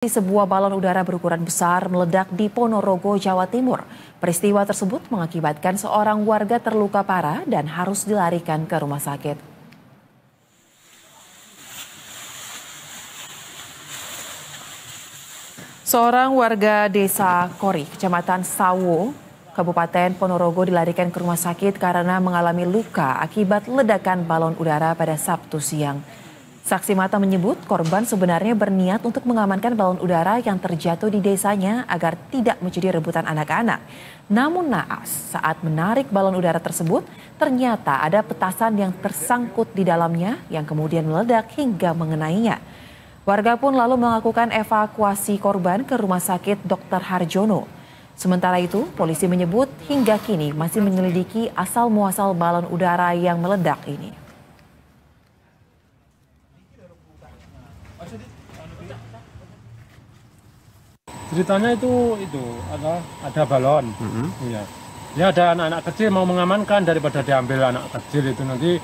Sebuah balon udara berukuran besar meledak di Ponorogo, Jawa Timur. Peristiwa tersebut mengakibatkan seorang warga terluka parah dan harus dilarikan ke rumah sakit. Seorang warga desa Kori, Kecamatan Sawo, Kabupaten Ponorogo dilarikan ke rumah sakit karena mengalami luka akibat ledakan balon udara pada Sabtu siang. Saksi mata menyebut korban sebenarnya berniat untuk mengamankan balon udara yang terjatuh di desanya agar tidak menjadi rebutan anak-anak. Namun naas, saat menarik balon udara tersebut, ternyata ada petasan yang tersangkut di dalamnya yang kemudian meledak hingga mengenainya. Warga pun lalu melakukan evakuasi korban ke Rumah Sakit Dr. Harjono. Sementara itu, polisi menyebut hingga kini masih menyelidiki asal-muasal balon udara yang meledak ini. Ceritanya itu ada balon, ya. Ya ada anak-anak kecil mau mengamankan daripada diambil anak kecil itu nanti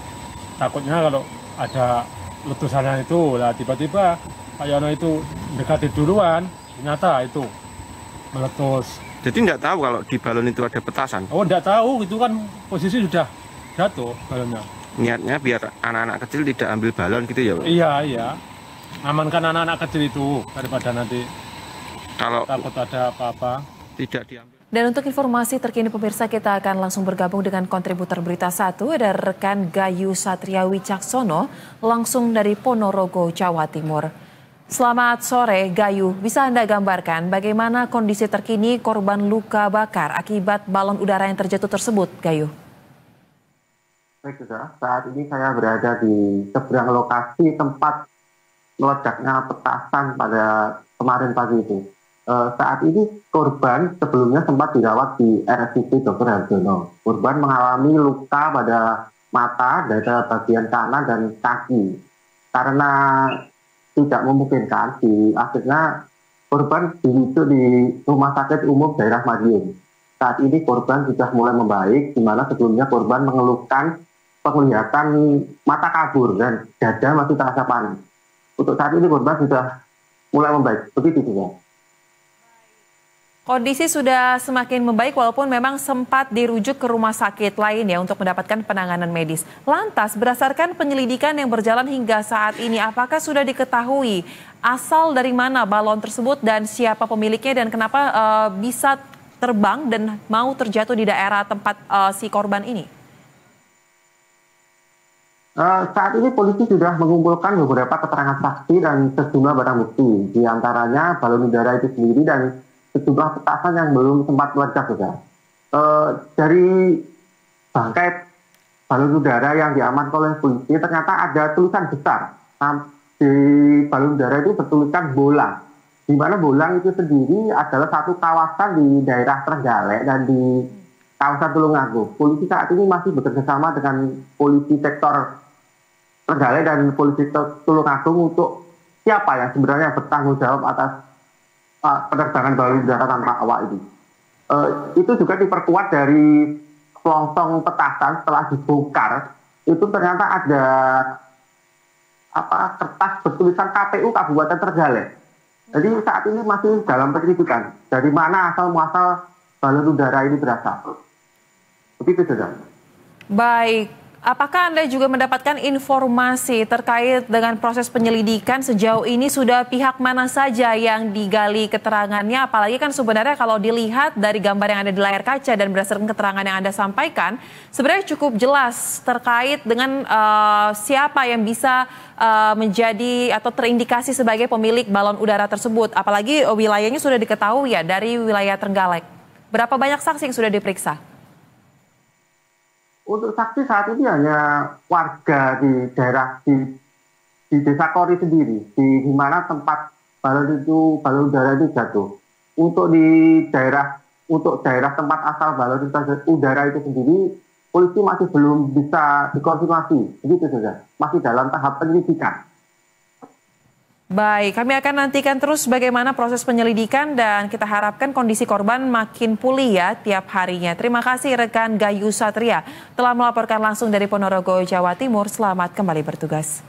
takutnya kalau ada letusannya itu lah tiba-tiba Pak Yono itu dekati duluan, ternyata itu meletus. Jadi tidak tahu kalau di balon itu ada petasan? Oh tidak tahu, itu kan posisi sudah jatuh balonnya. Niatnya biar anak-anak kecil tidak ambil balon gitu ya Pak? Iya, amankan anak-anak kecil itu daripada nanti kalau takut ada apa-apa tidak diambil. Dan untuk informasi terkini pemirsa, kita akan langsung bergabung dengan kontributor Berita 1, ada rekan Gayu Satria Wicaksono langsung dari Ponorogo, Jawa Timur. Selamat sore Gayu, bisa Anda gambarkan bagaimana kondisi terkini korban luka bakar akibat balon udara yang terjatuh tersebut, Gayu? Baik, saat ini saya berada di seberang lokasi tempat meledaknya petasan pada kemarin pagi itu. Saat ini korban sebelumnya sempat dirawat di RSUD Dr. Harjono. Korban mengalami luka pada mata, dada bagian kanan dan kaki. Karena tidak memungkinkan, akhirnya korban dirujuk di Rumah Sakit Umum Daerah Madiun. Saat ini korban sudah mulai membaik, di mana sebelumnya korban mengeluhkan penglihatan mata kabur dan dada masih terasa panas. Untuk saat ini korban sudah mulai membaik, begitu juga. Kondisi sudah semakin membaik walaupun memang sempat dirujuk ke rumah sakit lain ya untuk mendapatkan penanganan medis. Lantas berdasarkan penyelidikan yang berjalan hingga saat ini, apakah sudah diketahui asal dari mana balon tersebut dan siapa pemiliknya dan kenapa bisa terbang dan mau terjatuh di daerah tempat si korban ini? Saat ini polisi sudah mengumpulkan beberapa keterangan saksi dan sejumlah barang bukti, di antaranya balon udara itu sendiri dan sejumlah petasan yang belum sempat meledak juga. Dari bangkai balon udara yang diamankan oleh polisi, ternyata ada tulisan besar. Di balon udara itu bertuliskan Bolang, di mana Bolang itu sendiri adalah satu kawasan di daerah Trenggalek dan di kawasan Tulungagung. Polisi saat ini masih bekerjasama dengan polisi sektor Trenggalek dan polisi Tulungagung untuk siapa yang sebenarnya bertanggung jawab atas penerbangan balon udara tanpa awak ini. Itu juga diperkuat dari kelontong petasan setelah dibongkar. Itu ternyata ada kertas bertulisan KPU Kabupaten Trenggalek. Jadi saat ini masih dalam penyelidikan dari mana asal muasal balon udara ini berasal. Begitu saja. Baik. Apakah Anda juga mendapatkan informasi terkait dengan proses penyelidikan sejauh ini sudah pihak mana saja yang digali keterangannya? Apalagi kan sebenarnya kalau dilihat dari gambar yang ada di layar kaca dan berdasarkan keterangan yang Anda sampaikan, sebenarnya cukup jelas terkait dengan siapa yang bisa menjadi atau terindikasi sebagai pemilik balon udara tersebut. Apalagi wilayahnya sudah diketahui ya dari wilayah Trenggalek. Berapa banyak saksi yang sudah diperiksa? Untuk saksi saat ini hanya warga di daerah di desa Kori sendiri, di mana tempat balon udara itu jatuh. Untuk daerah tempat asal balon udara itu sendiri, polisi masih belum bisa dikonfirmasi, begitu saja. Masih dalam tahap penyelidikan. Baik, kami akan nantikan terus bagaimana proses penyelidikan dan kita harapkan kondisi korban makin pulih ya tiap harinya. Terima kasih rekan Gayu Satria telah melaporkan langsung dari Ponorogo, Jawa Timur. Selamat kembali bertugas.